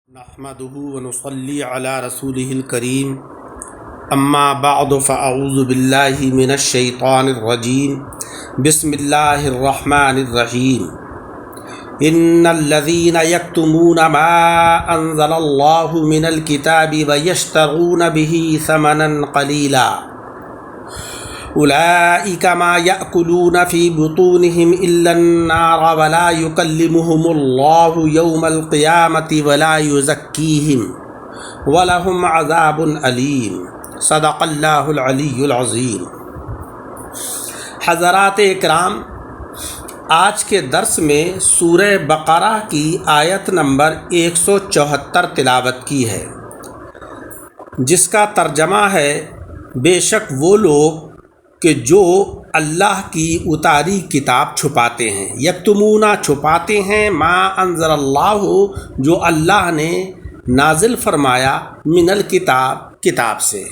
نحمده ونصلي على رسوله الكريم اما بعد فاعوذ بالله من الشيطان الرجيم بسم الله الرحمن الرحيم ان الذين يكتمون ما انزل الله من الكتاب ويشترون به ثمنا قليلا اولئك ما يأكلون في بطونهم الا النار ولا يكلمهم الله يوم القيامة ولا يزكيهم ولهم عذاب أليم صدق اللہ العلی العظیم۔ حضرات اکرام، آج کے درس میں سورہ بقرہ کی آیت نمبر 174 تلاوت کی ہے، جس کا ترجمہ ہے بے شک وہ لوگ کہ جو اللہ کی اتاری کتاب چھپاتے ہیں، یکتمونا چھپاتے ہیں، ما انزل اللہ جو اللہ نے نازل فرمایا، من الکتاب کتاب سے،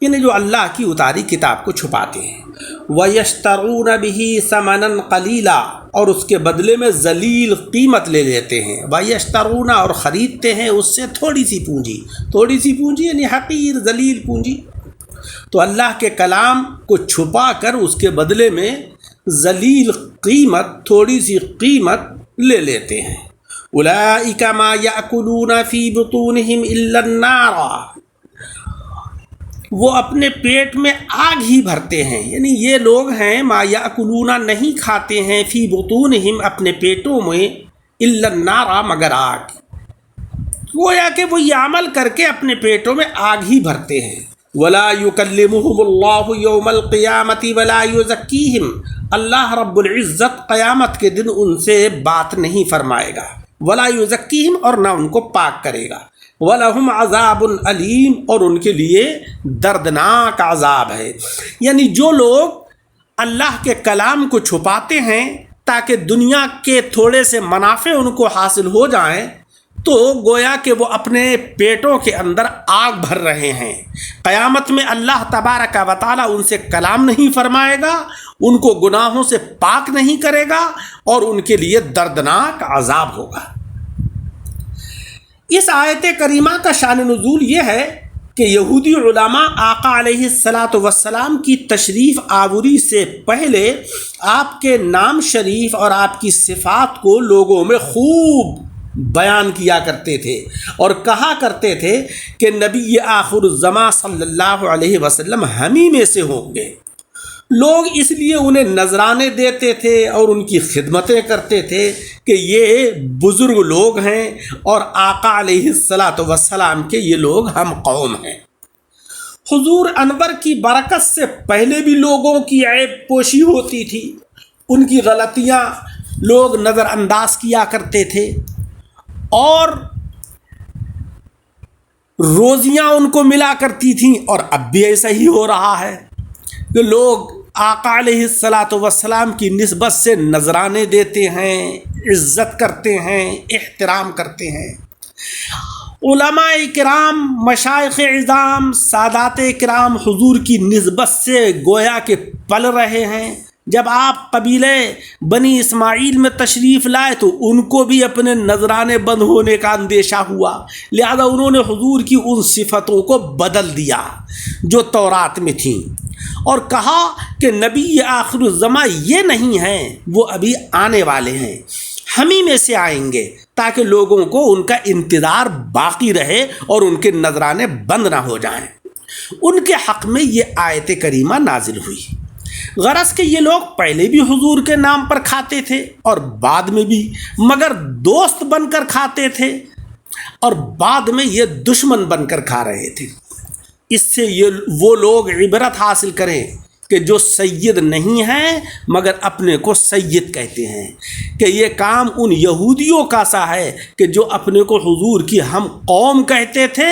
یعنی جو اللہ کی اتاری کتاب کو چھپاتے ہیں، وَيَشْتَرُونَ بِهِ ثَمَنًا قَلِيلًا اور اس کے بدلے میں ذلیل قیمت لے لیتے ہیں، وَيَشْتَرُونَ اور خریدتے ہیں اس سے تھوڑی سی پونجی یعنی حقیر ذلیل پونجی۔ تو اللہ کے کلام کو چھپا کر اس کے بدلے میں ذلیل قیمت، تھوڑی سی قیمت لے لیتے ہیں۔ اولئک ما یأکلون فی بطونہم الا النار، وہ اپنے پیٹ میں آگ ہی بھرتے ہیں، یعنی یہ لوگ ہیں ما یأکلون نہیں کھاتے ہیں، فی بطونہم اپنے پیٹوں میں، الا النار مگر آگ، گویا کہ وہ یہ عمل کر کے اپنے پیٹوں میں آگ ہی بھرتے ہیں۔ ولا یکلمہم اللہ یوم القیامۃ ولا یزکیہم، اللہ رب العزت قیامت کے دن ان سے بات نہیں فرمائے گا، ولا یزکیہم اور نہ ان کو پاک کرے گا، ولہم عذاب علیم اور ان کے لیے دردناک عذاب ہے۔ یعنی جو لوگ اللہ کے کلام کو چھپاتے ہیں تاکہ دنیا کے تھوڑے سے منافع ان کو حاصل ہو جائیں، تو گویا کہ وہ اپنے پیٹوں کے اندر آگ بھر رہے ہیں۔ قیامت میں اللہ تبارک و تعالی ان سے کلام نہیں فرمائے گا، ان کو گناہوں سے پاک نہیں کرے گا اور ان کے لیے دردناک عذاب ہوگا۔ اس آیت کریمہ کا شان نزول یہ ہے کہ یہودی علماء آقا علیہ السلام کی تشریف آوری سے پہلے آپ کے نام شریف اور آپ کی صفات کو لوگوں میں خوب بیان کیا کرتے تھے اور کہا کرتے تھے کہ نبی آخر الزماں صلی اللہ علیہ وسلم ہمیں میں سے ہوں گے۔ لوگ اس لیے انہیں نذرانے دیتے تھے اور ان کی خدمتیں کرتے تھے کہ یہ بزرگ لوگ ہیں اور آقا علیہ السلام کے یہ لوگ ہم قوم ہیں۔ حضور انور کی برکت سے پہلے بھی لوگوں کی عیب پوشی ہوتی تھی، ان کی غلطیاں لوگ نظر انداز کیا کرتے تھے اور روزیاں ان کو ملا کرتی تھیں، اور اب بھی ایسا ہی ہو رہا ہے کہ لوگ آقا علیہ السلام کی نسبت سے نذرانے دیتے ہیں، عزت کرتے ہیں، احترام کرتے ہیں۔ علماء کرام، مشائخ اعظام، سادات کرام حضور کی نسبت سے گویا کہ پل رہے ہیں۔ جب آپ قبیلہ بنی اسماعیل میں تشریف لائے تو ان کو بھی اپنے نذرانے بند ہونے کا اندیشہ ہوا، لہذا انہوں نے حضور کی ان صفتوں کو بدل دیا جو تورات میں تھیں، اور کہا کہ نبی آخر الزماں یہ نہیں ہیں، وہ ابھی آنے والے ہیں، ہمیں میں سے آئیں گے، تاکہ لوگوں کو ان کا انتظار باقی رہے اور ان کے نذرانے بند نہ ہو جائیں۔ ان کے حق میں یہ آیت کریمہ نازل ہوئی۔ غرض کہ یہ لوگ پہلے بھی حضور کے نام پر کھاتے تھے اور بعد میں بھی، مگر دوست بن کر کھاتے تھے اور بعد میں یہ دشمن بن کر کھا رہے تھے۔ اس سے یہ وہ لوگ عبرت حاصل کریں کہ جو سید نہیں ہیں مگر اپنے کو سید کہتے ہیں، کہ یہ کام ان یہودیوں کا سا ہے کہ جو اپنے کو حضور کی ہم قوم کہتے تھے،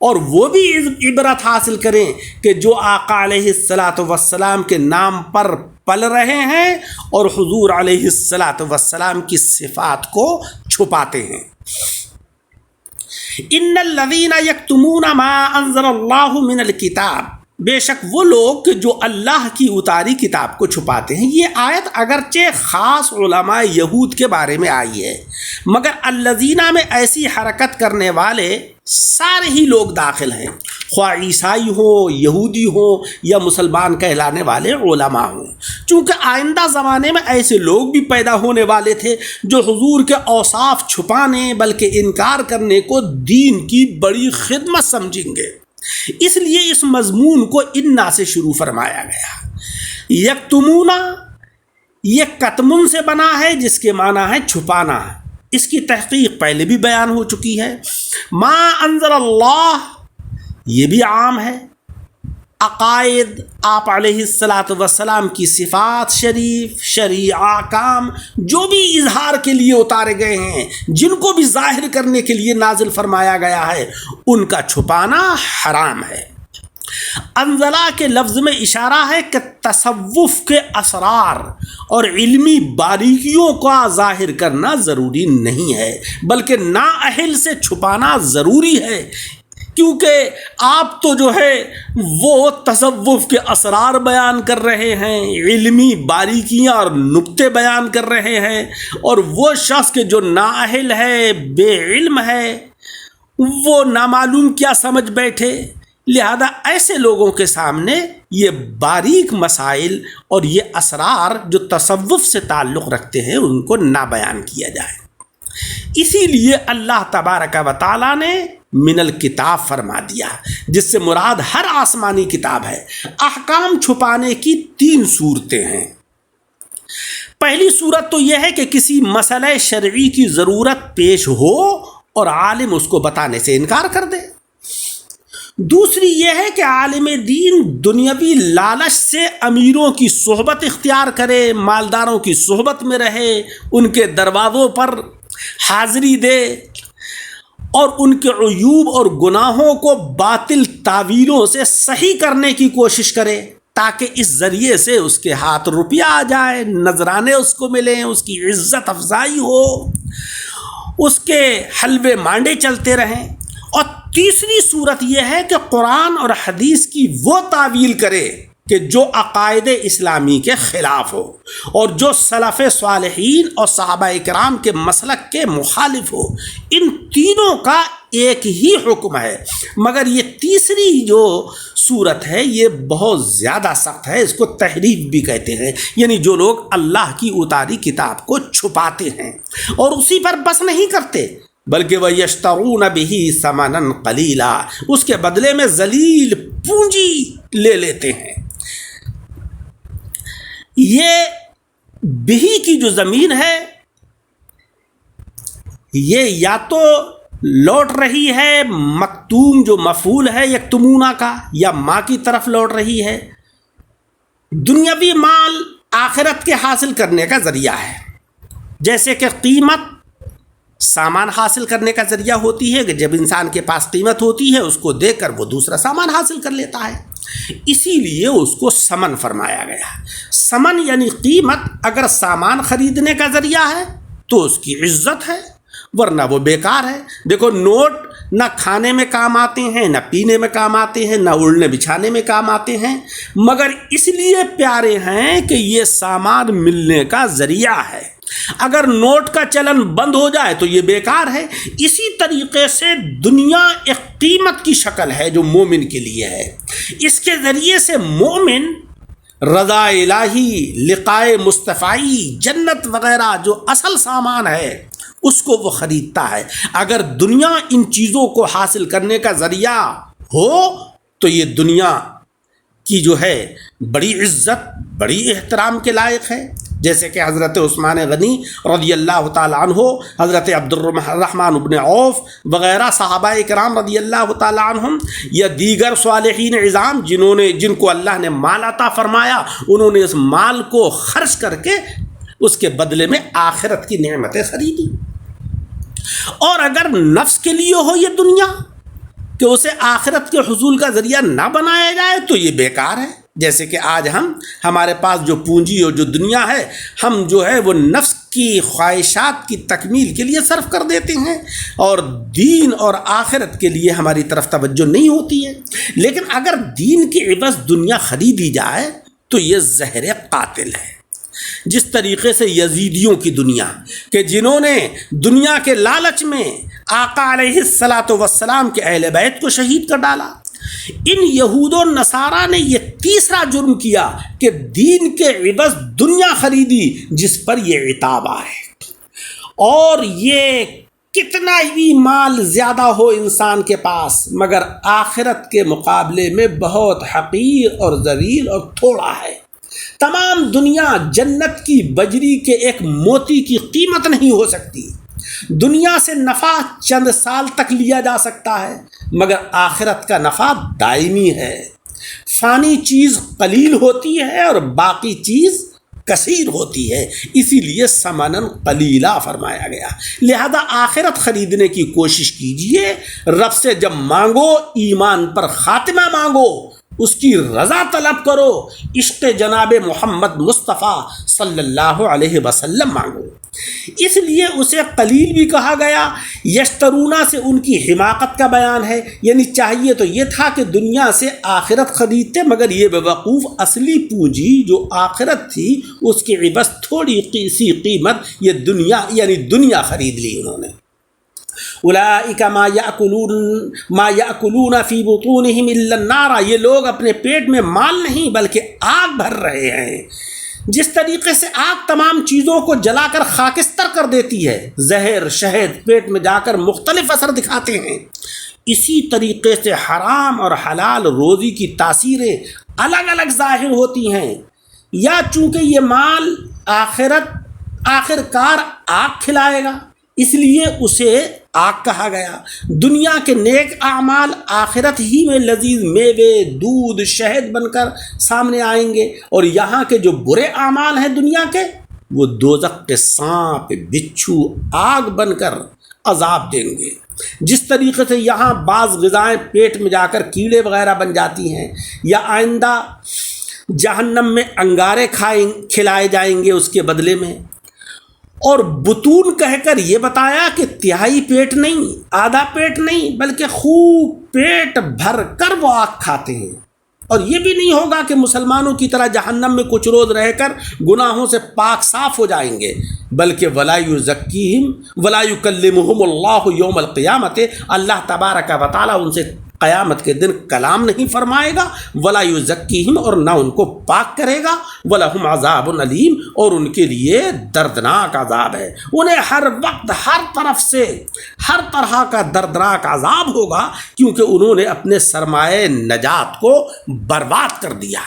اور وہ بھی عبرت حاصل کریں کہ جو آقا علیہ السلام کے نام پر پل رہے ہیں اور حضور علیہ السلام کی صفات کو چھپاتے ہیں۔ ان الذین یکتمون ما انزل اللہ من الکتاب، بے شک وہ لوگ جو اللہ کی اتاری کتاب کو چھپاتے ہیں. یہ آیت اگرچہ خاص علماء یہود کے بارے میں آئی ہے، مگر الذین میں ایسی حرکت کرنے والے سارے ہی لوگ داخل ہیں، خواہ عیسائی ہوں، یہودی ہوں یا مسلمان کہلانے والے علماء ہوں. چونکہ آئندہ زمانے میں ایسے لوگ بھی پیدا ہونے والے تھے جو حضور کے اوصاف چھپانے بلکہ انکار کرنے کو دین کی بڑی خدمت سمجھیں گے. اس لیے اس مضمون کو انا سے شروع فرمایا گیا. یکتمونا یہ کتمن سے بنا ہے جس کے معنی ہے چھپانا. اس کی تحقیق پہلے بھی بیان ہو چکی ہے. ما انزل اللہ یہ بھی عام ہے. عقائد آپ علیہ الصلاۃ والسلام کی صفات شریف، شرعی احکام جو بھی اظہار کے لیے اتارے گئے ہیں، جن کو بھی ظاہر کرنے کے لیے نازل فرمایا گیا ہے، ان کا چھپانا حرام ہے. انزلہ کے لفظ میں اشارہ ہے کہ تصوف کے اسرار اور علمی باریکیوں کا ظاہر کرنا ضروری نہیں ہے، بلکہ نااہل سے چھپانا ضروری ہے. کیونکہ آپ تو جو ہے وہ تصوف کے اسرار بیان کر رہے ہیں، علمی باریکیاں اور نکتے بیان کر رہے ہیں، اور وہ شخص کے جو نااہل ہے، بے علم ہے، وہ نامعلوم کیا سمجھ بیٹھے. لہذا ایسے لوگوں کے سامنے یہ باریک مسائل اور یہ اسرار جو تصوف سے تعلق رکھتے ہیں ان کو نہ بیان کیا جائے. اسی لیے اللہ تبارک و تعالیٰ نے من الکتاب فرما دیا، جس سے مراد ہر آسمانی کتاب ہے. احکام چھپانے کی 3 صورتیں ہیں. پہلی صورت تو یہ ہے کہ کسی مسئلہ شرعی کی ضرورت پیش ہو اور عالم اس کو بتانے سے انکار کر دے. دوسری یہ ہے کہ عالم دین دنیاوی لالچ سے امیروں کی صحبت اختیار کرے، مالداروں کی صحبت میں رہے، ان کے دروازوں پر حاضری دے اور ان کے عیوب اور گناہوں کو باطل تعویلوں سے صحیح کرنے کی کوشش کرے، تاکہ اس ذریعے سے اس کے ہاتھ روپیہ آ جائے، نذرانے اس کو ملیں، اس کی عزت افزائی ہو، اس کے حلوے مانڈے چلتے رہیں. اور تیسری صورت یہ ہے کہ قرآن اور حدیث کی وہ تعویل کرے کہ جو عقائد اسلامی کے خلاف ہو اور جو سلف صالحین اور صحابہ کرام کے مسلک کے مخالف ہو. ان تینوں کا ایک ہی حکم ہے، مگر یہ تیسری جو صورت ہے یہ بہت زیادہ سخت ہے. اس کو تحریف بھی کہتے ہیں، یعنی جو لوگ اللہ کی اتاری کتاب کو چھپاتے ہیں اور اسی پر بس نہیں کرتے بلکہ وَيَشْتَرُونَ بِهِ ثَمَنًا قَلِيلًا، اس کے بدلے میں ذلیل پونجی لے لیتے ہیں. یہ بہی کی جو زمین ہے یہ یا تو لوٹ رہی ہے مکتوم جو مفعول ہے یکتمونہ کا، یا ماں کی طرف لوٹ رہی ہے. دنیاوی مال آخرت کے حاصل کرنے کا ذریعہ ہے، جیسے کہ قیمت سامان حاصل کرنے کا ذریعہ ہوتی ہے کہ جب انسان کے پاس قیمت ہوتی ہے اس کو دے کر وہ دوسرا سامان حاصل کر لیتا ہے. اسی لیے اس کو سمن فرمایا گیا. سمن یعنی قیمت اگر سامان خریدنے کا ذریعہ ہے تو اس کی عزت ہے، ورنہ وہ بیکار ہے. دیکھو نوٹ نہ کھانے میں کام آتے ہیں، نہ پینے میں کام آتے ہیں، نہ اڑنے بچھانے میں کام آتے ہیں، مگر اس لیے پیارے ہیں کہ یہ سامان ملنے کا ذریعہ ہے. اگر نوٹ کا چلن بند ہو جائے تو یہ بیکار ہے. اسی طریقے سے دنیا ایک قیمت کی شکل ہے جو مومن کے لیے ہے. اس کے ذریعے سے مومن رضا الہی، لقائے مصطفی، جنت وغیرہ جو اصل سامان ہے اس کو وہ خریدتا ہے. اگر دنیا ان چیزوں کو حاصل کرنے کا ذریعہ ہو تو یہ دنیا کی جو ہے بڑی عزت، بڑی احترام کے لائق ہے. جیسے کہ حضرت عثمان غنی رضی اللہ تعالیٰ عنہ، حضرت عبد الرحمن بن عوف وغیرہ صحابہ کرام رضی اللہ تعالیٰ عنہم، یا دیگر صالحین عظام جن کو اللہ نے مال عطا فرمایا، انہوں نے اس مال کو خرچ کر کے اس کے بدلے میں آخرت کی نعمتیں خریدی. اور اگر نفس کے لیے ہو یہ دنیا کہ اسے آخرت کے حصول کا ذریعہ نہ بنایا جائے تو یہ بیکار ہے. جیسے کہ آج ہمارے پاس جو پونجی اور جو دنیا ہے، ہم جو ہے وہ نفس کی خواہشات کی تکمیل کے لیے صرف کر دیتے ہیں، اور دین اور آخرت کے لیے ہماری طرف توجہ نہیں ہوتی ہے۔ لیکن اگر دین کی عوض دنیا خریدی جائے تو یہ زہر قاتل ہے۔ جس طریقے سے یزیدیوں کی دنیا کہ جنہوں نے دنیا کے لالچ میں آقا علیہ السلام کے اہل بیت کو شہید کر ڈالا، ان یہود و نصارہ نے یہ تیسرا جرم کیا کہ دین کے عوض دنیا خریدی، جس پر یہ عتاب آئے۔ اور یہ کتنا بھی مال زیادہ ہو انسان کے پاس، مگر آخرت کے مقابلے میں بہت حقیر اور ذلیل اور تھوڑا ہے۔ تمام دنیا جنت کی بجری کے ایک موتی کی قیمت نہیں ہو سکتی۔ دنیا سے نفع چند سال تک لیا جا سکتا ہے، مگر آخرت کا نفع دائمی ہے۔ فانی چیز قلیل ہوتی ہے اور باقی چیز کثیر ہوتی ہے، اسی لیے ثمناً قلیلا فرمایا گیا۔ لہذا آخرت خریدنے کی کوشش کیجئے، رب سے جب مانگو ایمان پر خاتمہ مانگو، اس کی رضا طلب کرو، عشق جناب محمد مصطفیٰ صلی اللہ علیہ وسلم مانگو۔ اس لیے اسے قلیل بھی کہا گیا۔ یشترونا سے ان کی حماقت کا بیان ہے، یعنی چاہیے تو یہ تھا کہ دنیا سے آخرت خریدتے، مگر یہ بے وقوف اصلی پونجی جو آخرت تھی اس کی عوض تھوڑی سی قیمت یہ دنیا یعنی دنیا خرید لی انہوں نے۔ اولئک ما یأکلون فی بطونہم الا النار، یہ لوگ اپنے پیٹ میں مال نہیں بلکہ آگ بھر رہے ہیں۔ جس طریقے سے آگ تمام چیزوں کو جلا کر خاکستر کر دیتی ہے، زہر شہد پیٹ میں جا کر مختلف اثر دکھاتے ہیں، اسی طریقے سے حرام اور حلال روزی کی تاثیریں الگ الگ ظاہر ہوتی ہیں۔ یا چونکہ یہ مال آخر کار آگ کھلائے گا، اس لیے اسے آگ کہا گیا۔ دنیا کے نیک اعمال آخرت ہی میں لذیذ میوے، دودھ، شہد بن کر سامنے آئیں گے، اور یہاں کے جو برے اعمال ہیں دنیا کے، وہ دوزخ کے سانپ، بچھو، آگ بن کر عذاب دیں گے۔ جس طریقے سے یہاں بعض غذائیں پیٹ میں جا کر کیڑے وغیرہ بن جاتی ہیں، یا آئندہ جہنم میں انگارے کھلائے جائیں گے اس کے بدلے میں۔ اور بطون کہہ کر یہ بتایا کہ تہائی پیٹ نہیں، آدھا پیٹ نہیں، بلکہ خوب پیٹ بھر کر وہ آگ کھاتے ہیں۔ اور یہ بھی نہیں ہوگا کہ مسلمانوں کی طرح جہنم میں کچھ روز رہ کر گناہوں سے پاک صاف ہو جائیں گے، بلکہ ولا یزکیہم ولا یکلمہم اللہ یوم القیامت، اللہ تبارک و تعالیٰ ان سے قیامت کے دن کلام نہیں فرمائے گا، ولا یزکیہم، اور نہ ان کو پاک کرے گا، ولہم عذاب علیم، اور ان کے لیے دردناک عذاب ہے۔ انہیں ہر وقت ہر طرف سے ہر طرح کا دردناک عذاب ہوگا، کیونکہ انہوں نے اپنے سرمایہ نجات کو برباد کر دیا۔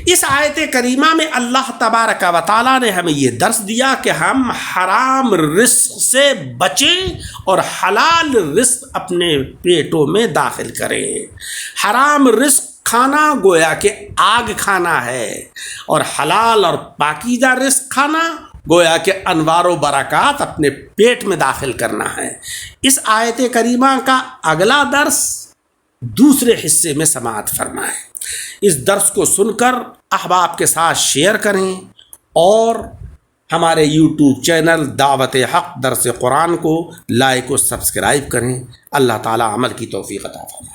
اس آیت کریمہ میں اللہ تبارک و تعالیٰ نے ہمیں یہ درس دیا کہ ہم حرام رزق سے بچیں اور حلال رزق اپنے پیٹوں میں داخل کریں۔ حرام رزق کھانا گویا کہ آگ کھانا ہے، اور حلال اور پاکیزہ رزق کھانا گویا کہ انوار و برکات اپنے پیٹ میں داخل کرنا ہے۔ اس آیت کریمہ کا اگلا درس دوسرے حصے میں سماعت فرمائیں۔ اس درس کو سن کر احباب کے ساتھ شیئر کریں، اور ہمارے یوٹیوب چینل دعوت حق درس قرآن کو لائک و سبسکرائب کریں۔ اللہ تعالی عمل کی توفیق عطا فرمائے۔